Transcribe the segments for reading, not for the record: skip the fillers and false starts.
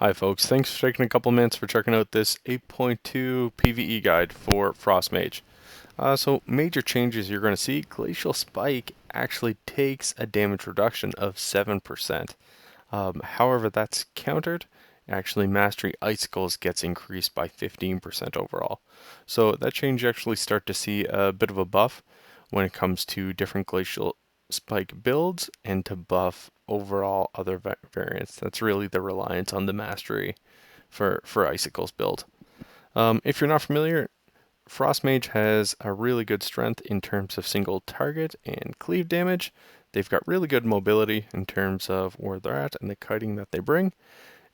Hi folks, thanks for taking a couple minutes for checking out this 8.2 PvE guide for Frost Mage. So major changes you're going to see, Glacial Spike actually takes a damage reduction of 7%. However, that's countered. Actually, Mastery Icicles gets increased by 15% overall. So that change you actually start to see a bit of a buff when it comes to different Glacial Spike builds and to buff overall other variants. That's really the reliance on the Mastery for Icicles build. If you're not familiar, Frost Mage has a really good strength in terms of single target and cleave damage. They've got really good mobility in terms of where they're at and the kiting that they bring,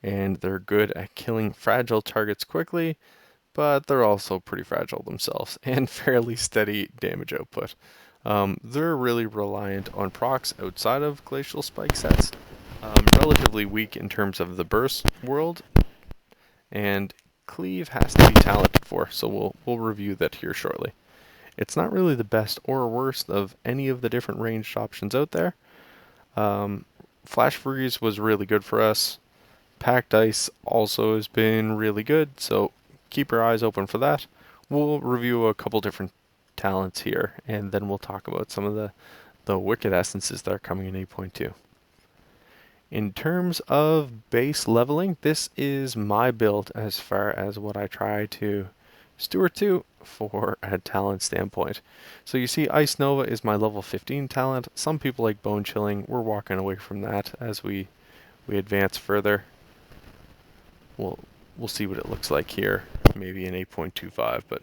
and they're good at killing fragile targets quickly, but they're also pretty fragile themselves and fairly steady damage output. They're really reliant on procs outside of Glacial Spike sets, relatively weak in terms of the burst world, and cleave has to be talented for, so we'll review that here shortly. It's not really the best or worst of any of the different ranged options out there. Um, Flash Freeze was really good for us. Packed Ice also has been really good, so keep your eyes open for that. We'll review a couple different talents here, and then we'll talk about some of the Wicked Essences that are coming in 8.2. In terms of base leveling, this is my build as far as what I try to steward to for a talent standpoint. So you see Ice Nova is my level 15 talent. Some people like Bone Chilling. We're walking away from that as we advance further. We'll see what it looks like here, maybe in 8.25, but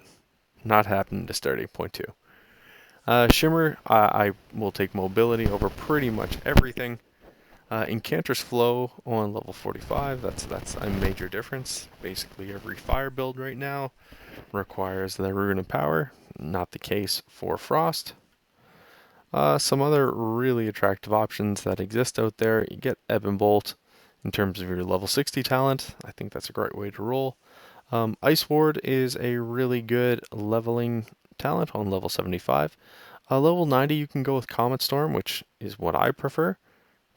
not happening to start 8.2. Shimmer, I will take mobility over pretty much everything. Incanter's Flow on level 45, that's a major difference. Basically every fire build right now requires the Rune of Power, not the case for Frost. Some other really attractive options that exist out there, you get Ebb and Bolt in terms of your level 60 talent. I think that's a great way to roll. Ice Ward is a really good leveling talent on level 75. Level 90 you can go with Comet Storm, which is what I prefer.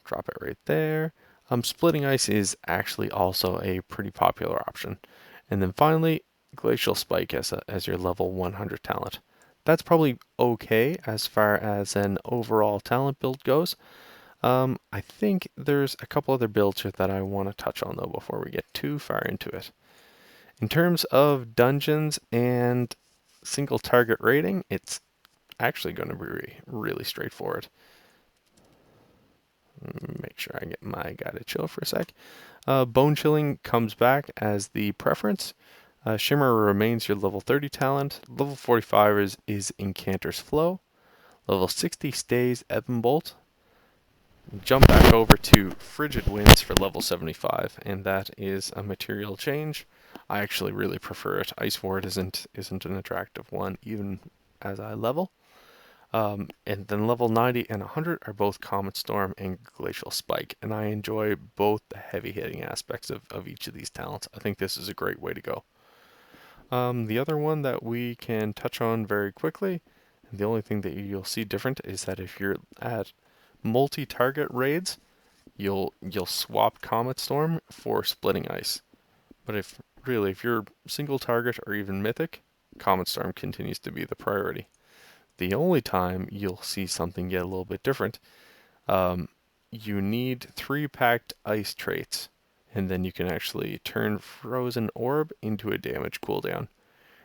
Drop it right there. Splitting Ice is actually also a pretty popular option. And then finally, Glacial Spike as your level 100 talent. That's probably okay as far as an overall talent build goes. I think there's a couple other builds here that I want to touch on though before we get too far into it. In terms of dungeons and single target rating, it's actually going to be really straightforward. Make sure I get my guy to chill for a sec. Bone Chilling comes back as the preference. Shimmer remains your level 30 talent. Level 45 is Incanter's Flow. Level 60 stays Ebb and Bolt. Jump back over to Frigid Winds for level 75, and that is a material change. I actually really prefer it. Ice Ward isn't an attractive one, even as I level. And then level 90 and 100 are both Comet Storm and Glacial Spike, and I enjoy both the heavy hitting aspects of each of these talents. I think this is a great way to go. The other one that we can touch on very quickly, the only thing that you'll see different is that if you're at multi-target raids, you'll swap Comet Storm for Splitting Ice. But if you're single target or even Mythic, Comet Storm continues to be the priority. The only time you'll see something get a little bit different, you need 3 packed ice traits, and then you can actually turn Frozen Orb into a damage cooldown.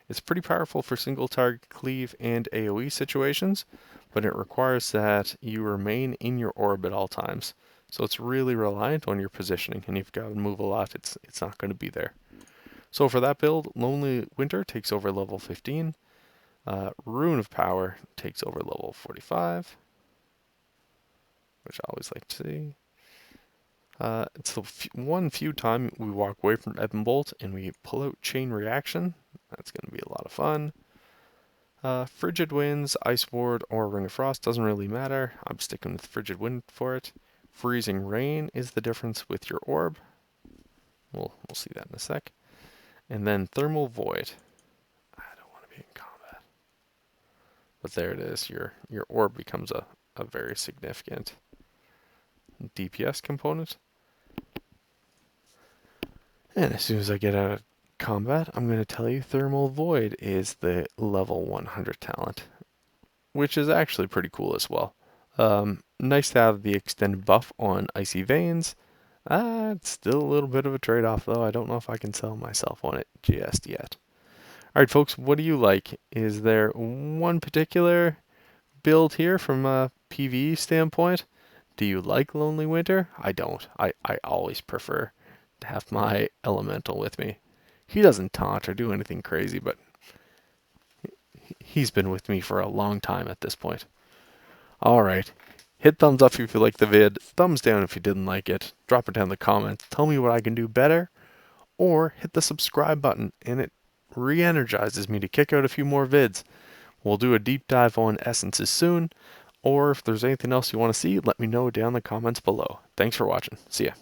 It's pretty powerful for single target cleave and AoE situations, but it requires that you remain in your orb at all times. So it's really reliant on your positioning, and if you've got to move a lot, it's not going to be there. So for that build, Lonely Winter takes over level 15. Rune of Power takes over level 45, which I always like to see. It's the one few time we walk away from Ebb and Bolt and we pull out Chain Reaction. That's going to be a lot of fun. Frigid Winds, Ice Ward, or Ring of Frost doesn't really matter. I'm sticking with Frigid Wind for it. Freezing Rain is the difference with your orb. We'll see that in a sec. And then Thermal Void. I don't want to be in combat. But there it is. Your orb becomes a very significant DPS component. And as soon as I get out of combat, I'm going to tell you Thermal Void is the level 100 talent, which is actually pretty cool as well. Nice to have the extended buff on Icy Veins. It's still a little bit of a trade-off, though. I don't know if I can sell myself on it just yet. All right, folks, what do you like? Is there one particular build here from a PvE standpoint? Do you like Lonely Winter? I don't. I always prefer to have my elemental with me. He doesn't taunt or do anything crazy, but he's been with me for a long time at this point. Alright, hit thumbs up if you liked the vid, thumbs down if you didn't like it, drop it down in the comments, tell me what I can do better, or hit the subscribe button and it re-energizes me to kick out a few more vids. We'll do a deep dive on essences soon, or if there's anything else you want to see, let me know down in the comments below. Thanks for watching. See ya.